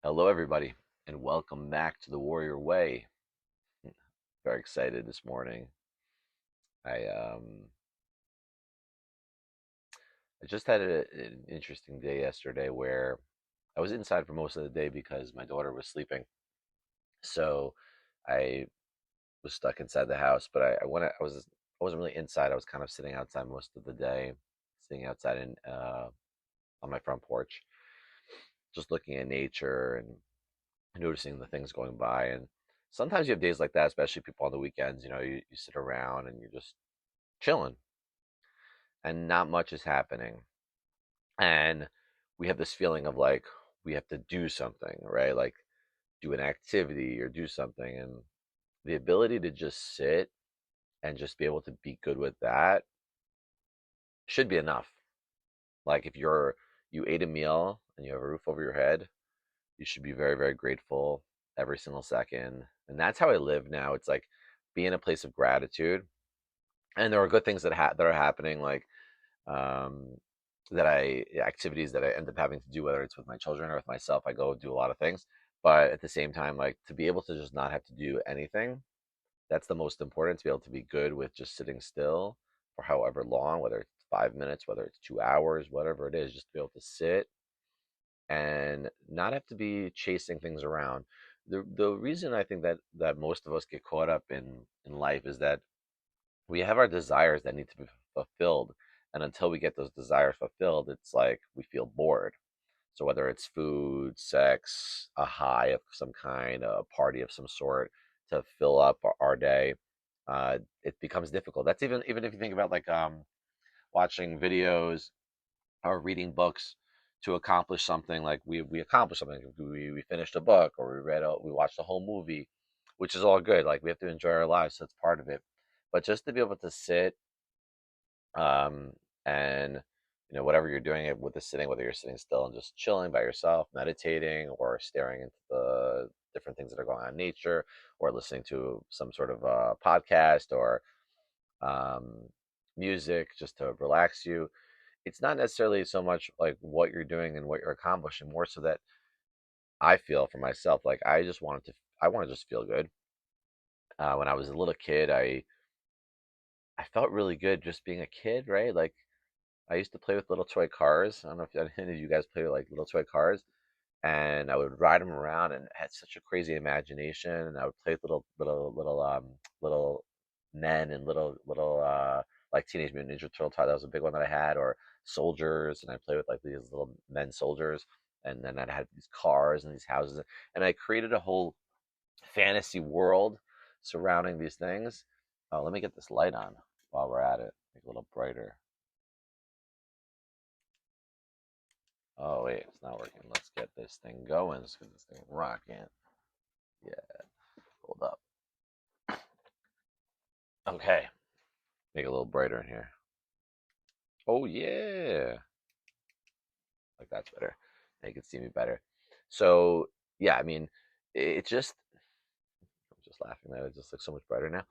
Hello, everybody, and welcome back to the Warrior Way. Very excited this morning. I I just had an interesting day yesterday where I was inside for most of the day because my daughter was sleeping. So I was stuck inside the house, but I wasn't really inside. I was kind of sitting outside most of the day, sitting outside on my front porch, just looking at nature and noticing the things going by. And sometimes you have days like that, especially people on the weekends. You sit around and you're just chilling and not much is happening. And we have this feeling of like we have to do something, right? Like do an activity or do something. And the ability to just sit and just be able to be good with that should be enough. Like if you ate a meal and you have a roof over your head, you should be very, very grateful every single second. And that's how I live now. It's like be in a place of gratitude. And there are good things that are happening, like um, activities that I end up having to do, whether it's with my children or with myself. I go do a lot of things, but at the same time, like to be able to just not have to do anything, that's the most important. To be able to be good with just sitting still for however long, whether it's 5 minutes, whether it's 2 hours, whatever it is, just to be able to sit and not have to be chasing things around. The reason I think that most of us get caught up in life is that we have our desires that need to be fulfilled. And until we get those desires fulfilled, it's like we feel bored. So whether it's food, sex, a high of some kind, a party of some sort to fill up our day, it becomes difficult. That's even if you think about like watching videos or reading books to accomplish something. Like we accomplished something. We finished a book or we watched a whole movie, which is all good. Like we have to enjoy our lives, so that's part of it. But just to be able to sit um, and whatever you're doing it with the sitting, whether you're sitting still and just chilling by yourself, meditating, or staring into the different things that are going on in nature, or listening to some sort of podcast or um, music just to relax you. It's not necessarily so much like what you're doing and what you're accomplishing, more so that I feel for myself like I want to just feel good. When I was a little kid, I felt really good just being a kid, right? Like I used to play with little toy cars. I don't know if any of you guys play with like little toy cars, and I would ride them around and had such a crazy imagination. And I would play with little men and little like Teenage Mutant Ninja Turtle toy. That was a big one that I had, or soldiers, and I play with like these little men soldiers. And then I'd have these cars and these houses, and I created a whole fantasy world surrounding these things. Oh, let me get this light on while we're at it, make it a little brighter. Oh wait, it's not working. Let's get this thing going. Let's get this thing rocking. Yeah, hold up. Okay, make it a little brighter in here. Oh yeah, like that's better. Now you can see me better. So yeah, I mean, it just I'm just laughing that it just looks so much brighter now.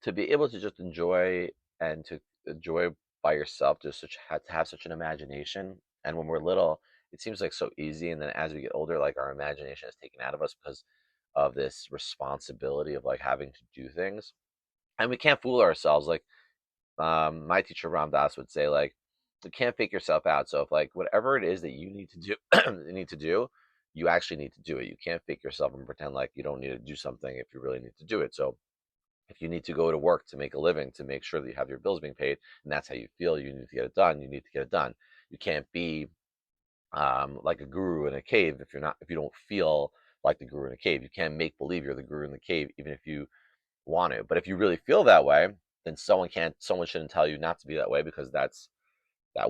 To be able to just enjoy and to enjoy by yourself, just to have such an imagination. And when we're little, it seems like so easy, and then as we get older, like our imagination is taken out of us because of this responsibility of like having to do things, and we can't fool ourselves. Like my teacher Ram Dass would say, like you can't fake yourself out. So if like whatever it is that you need to do, you need to do, you actually need to do it. You can't fake yourself and pretend like you don't need to do something if you really need to do it. So if you need to go to work to make a living, to make sure that you have your bills being paid, and that's how you feel, you need to get it done. You need to get it done. You can't be like a guru in a cave if you don't feel like the guru in a cave. You can't make believe you're the guru in the cave, even if you want to. But if you really feel that way, then someone shouldn't tell you not to be that way, because that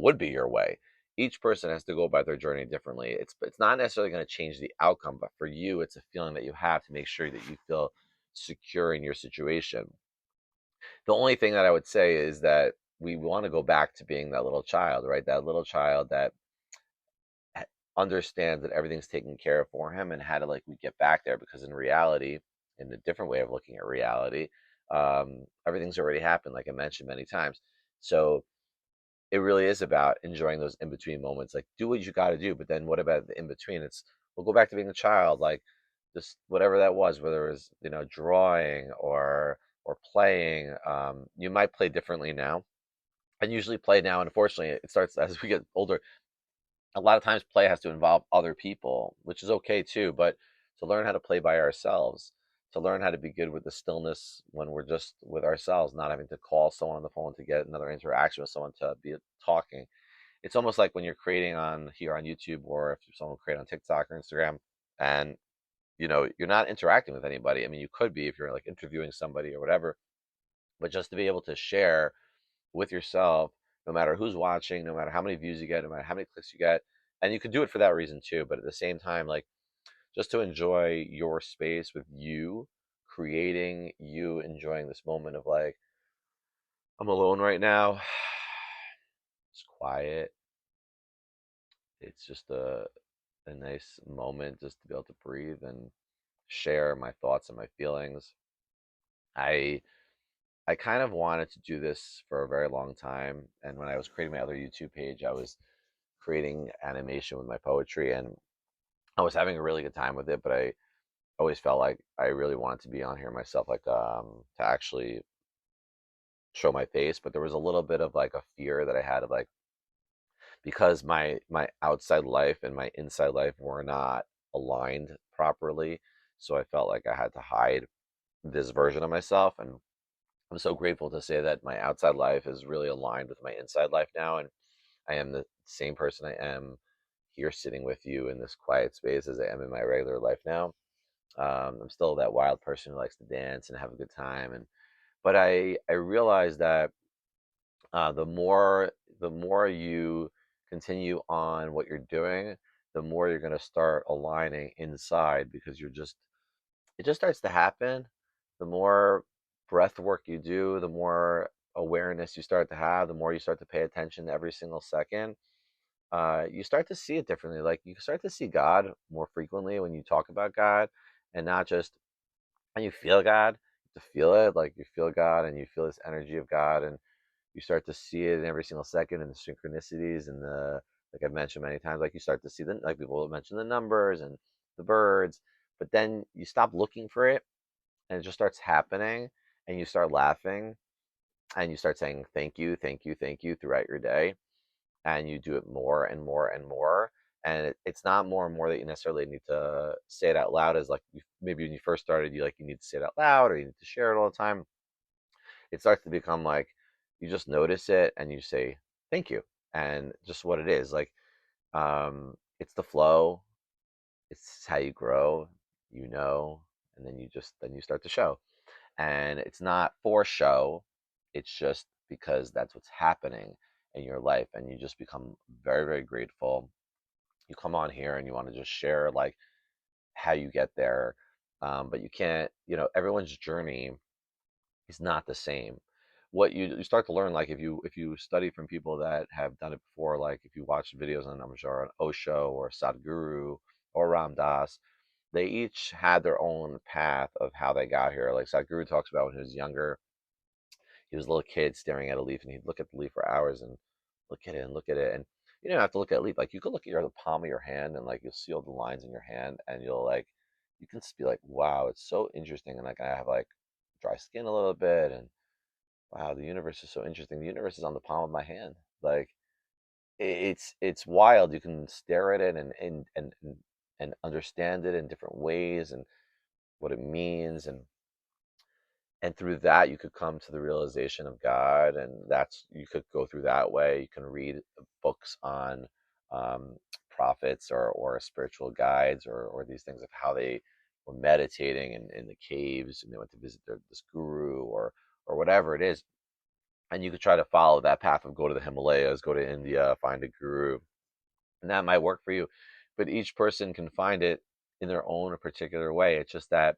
would be your way. Each person has to go about their journey differently. It's not necessarily going to change the outcome, but for you, it's a feeling that you have to make sure that you feel secure in your situation. The only thing that I would say is that we want to go back to being that little child, right? That little child that ha- understands that everything's taken care of for him, and how to like we get back there, because in reality, in a different way of looking at reality, everything's already happened, like I mentioned many times. So it really is about enjoying those in between moments. Like do what you got to do, but then what about the in between? It's we'll go back to being a child, like just whatever that was, whether it was, drawing or playing. You might play differently now. And usually play now, unfortunately, it starts as we get older. A lot of times play has to involve other people, which is okay too, but to learn how to play by ourselves, to learn how to be good with the stillness when we're just with ourselves, not having to call someone on the phone to get another interaction with someone to be talking. It's almost like when you're creating on here on YouTube, or if someone create on TikTok or Instagram, and you're not interacting with anybody. I mean, you could be if you're like interviewing somebody or whatever, but just to be able to share with yourself, no matter who's watching, no matter how many views you get, no matter how many clicks you get. And you can do it for that reason too. But at the same time, like just to enjoy your space with you, creating, you enjoying this moment of like, I'm alone right now. It's quiet. It's just a nice moment just to be able to breathe and share my thoughts and my feelings. I I kind of wanted to do this for a very long time. And when I was creating my other YouTube page, I was creating animation with my poetry, and I was having a really good time with it, but I always felt like I really wanted to be on here myself, like to actually show my face. But there was a little bit of like a fear that I had of like, because my outside life and my inside life were not aligned properly, so I felt like I had to hide this version of myself. And I'm so grateful to say that my outside life is really aligned with my inside life now, and I am the same person I am here sitting with you in this quiet space as I am in my regular life now. I'm still that wild person who likes to dance and have a good time, and but I realize that the more you continue on what you're doing, the more you're going to start aligning inside, because it just starts to happen. The more breath work you do, the more awareness you start to have, the more you start to pay attention to every single second. You start to see it differently. Like you start to see God more frequently when you talk about God, and not just and you feel God. To feel it, like you feel God and you feel this energy of God, and you start to see it in every single second, and the synchronicities and the like I've mentioned many times. Like you start to see the like people will mention the numbers and the birds, but then you stop looking for it, and it just starts happening, and you start laughing, and you start saying thank you, thank you, thank you throughout your day, and you do it more and more and more. And it's not more and more that you necessarily need to say it out loud, as like maybe when you first started, you need to say it out loud or you need to share it all the time. It starts to become like you just notice it and you say thank you, and just what it is like. It's the flow. It's how you grow, and then you start to show. And it's not for show, it's just because that's what's happening in your life, and you just become very, very grateful. You come on here and you want to just share like how you get there. But you can't, everyone's journey is not the same. What you start to learn, like if you study from people that have done it before, like if you watch videos on, I'm sure, on Osho or Sadhguru or Ram Dass, they each had their own path of how they got here. Like Sadhguru talks about when he was younger, he was a little kid staring at a leaf, and he'd look at the leaf for hours and look at it and look at it. And you don't have to look at a leaf. Like you could look at the palm of your hand, and like you'll see all the lines in your hand, and you can just be like, wow, it's so interesting. And like I have like dry skin a little bit, and wow, the universe is so interesting. The universe is on the palm of my hand. Like it's wild. You can stare at it and understand it in different ways, and what it means, and through that you could come to the realization of God. And that's you could go through that way. You can read books on um, prophets or spiritual guides, or these things of how they were meditating in the caves, and they went to visit this guru or whatever it is. And you could try to follow that path of go to the Himalayas, go to India, find a guru, and that might work for you. But each person can find it in their own particular way. It's just that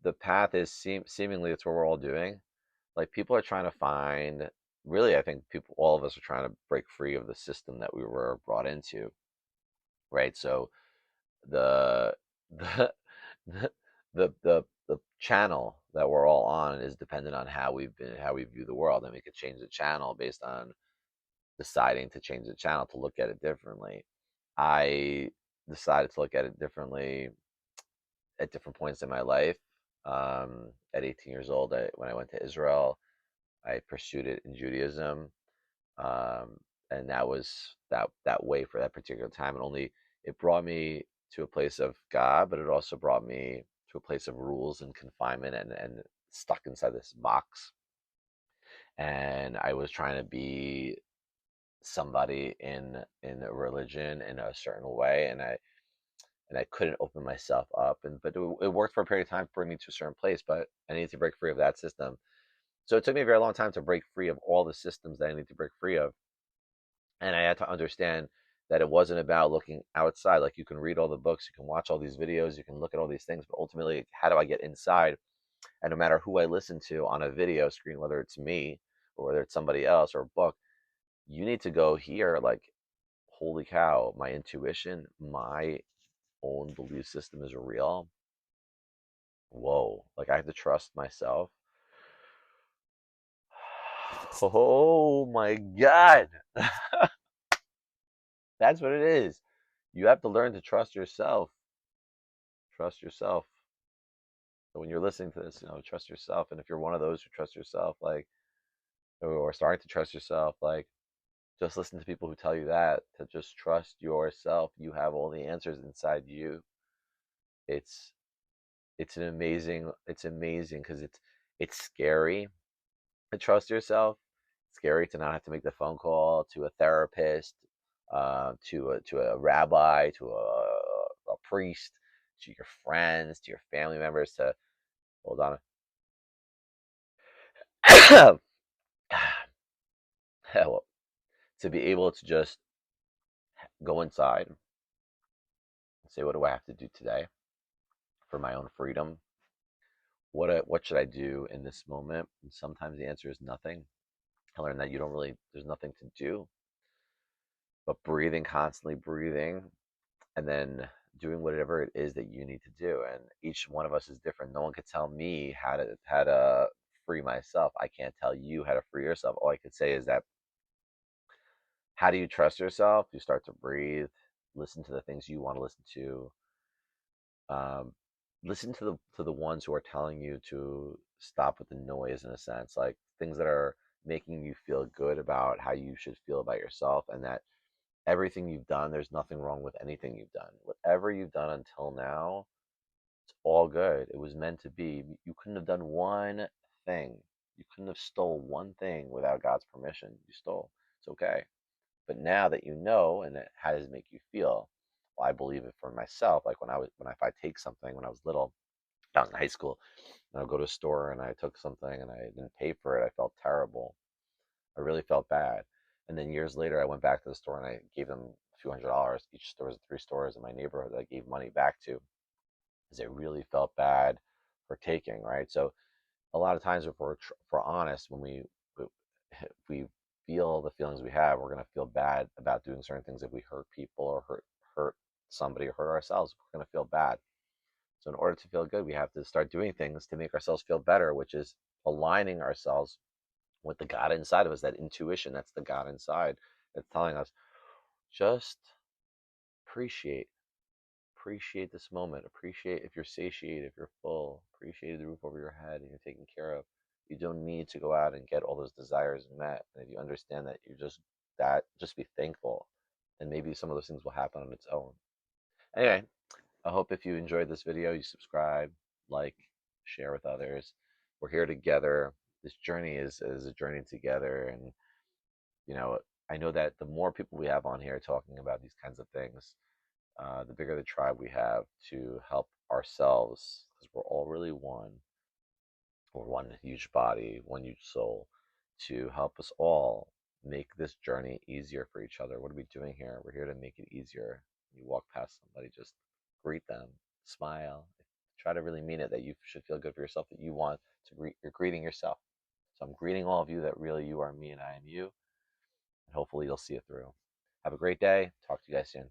the path is seemingly it's what we're all doing. Like people are trying to find, really, I think people, all of us are trying to break free of the system that we were brought into, right? So the the the the channel that we're all on is dependent on how we view the world, and we could change the channel based on deciding to change the channel to look at it differently. I decided to look at it differently at different points in my life. At 18 years old, when I went to Israel, I pursued it in Judaism, um, and that was that way for that particular time. And only it brought me to a place of God, but it also brought me to a place of rules and confinement and stuck inside this box. And I was trying to be somebody in a religion in a certain way, and I couldn't open myself up. And but it worked for a period of time to bring me to a certain place. But I needed to break free of that system. So it took me a very long time to break free of all the systems that I need to break free of. And I had to understand that it wasn't about looking outside. Like you can read all the books, you can watch all these videos, you can look at all these things, but ultimately, how do I get inside? And no matter who I listen to on a video screen, whether it's me or whether it's somebody else or a book, you need to go here. Like, holy cow, my intuition, my own belief system is real. Whoa, like I have to trust myself. Oh my God. That's what it is. You have to learn to trust yourself. Trust yourself. So when you're listening to this, trust yourself. And if you're one of those who trust yourself, like, or starting to trust yourself, like, just listen to people who tell you that, to just trust yourself. You have all the answers inside you. It's it's amazing because it's scary to trust yourself. It's scary to not have to make the phone call to a therapist, to a rabbi, to a priest, to your friends, to your family members. To hold on, hell, to be able to just go inside and say, what do I have to do today for my own freedom? What should I do in this moment? And sometimes the answer is nothing. I learned that you don't really there's nothing to do but breathing, constantly breathing, and then doing whatever it is that you need to do. And each one of us is different. No one could tell me how to free myself. I can't tell you how to free yourself. All I could say is that, how do you trust yourself? You start to breathe, listen to the things you want to listen to. Um, Listen to the ones who are telling you to stop with the noise, in a sense, like things that are making you feel good about how you should feel about yourself, and that everything you've done, there's nothing wrong with anything you've done. Whatever you've done until now, it's all good. It was meant to be. You couldn't have done one thing. You couldn't have stole one thing without God's permission. You stole. It's okay. But now that you know, and how does it make you feel? Well, I believe it for myself. Like if I take something when I was little, I was in high school, and I would go to a store and I took something and I didn't pay for it. I felt terrible. I really felt bad. And then years later, I went back to the store and I gave them a few $100s. Each store was 3 stores in my neighborhood that I gave money back to, because I really felt bad for taking, right? So a lot of times, if we're honest, when if we feel the feelings we have, we're going to feel bad about doing certain things. If we hurt people or hurt somebody or hurt ourselves, we're going to feel bad. So in order to feel good, we have to start doing things to make ourselves feel better, which is aligning ourselves with the God inside of us, that intuition. That's the God inside that's telling us, just appreciate, appreciate this moment. Appreciate if you're satiated, if you're full. Appreciate the roof over your head and you're taken care of. You don't need to go out and get all those desires met. And if you understand that you're just be thankful, and maybe some of those things will happen on its own. Anyway, I hope if you enjoyed this video, you subscribe, like, share with others. We're here together. This journey is a journey together, and you know, I know that the more people we have on here talking about these kinds of things, the bigger the tribe we have to help ourselves, because we're all really one. We're one huge body, one huge soul, to help us all make this journey easier for each other. What are we doing here? We're here to make it easier. You walk past somebody, just greet them, smile. Try to really mean it, that you should feel good for yourself, that you want to greet, you're greeting yourself. So I'm greeting all of you, that really you are me and I am you. And hopefully you'll see it through. Have a great day. Talk to you guys soon.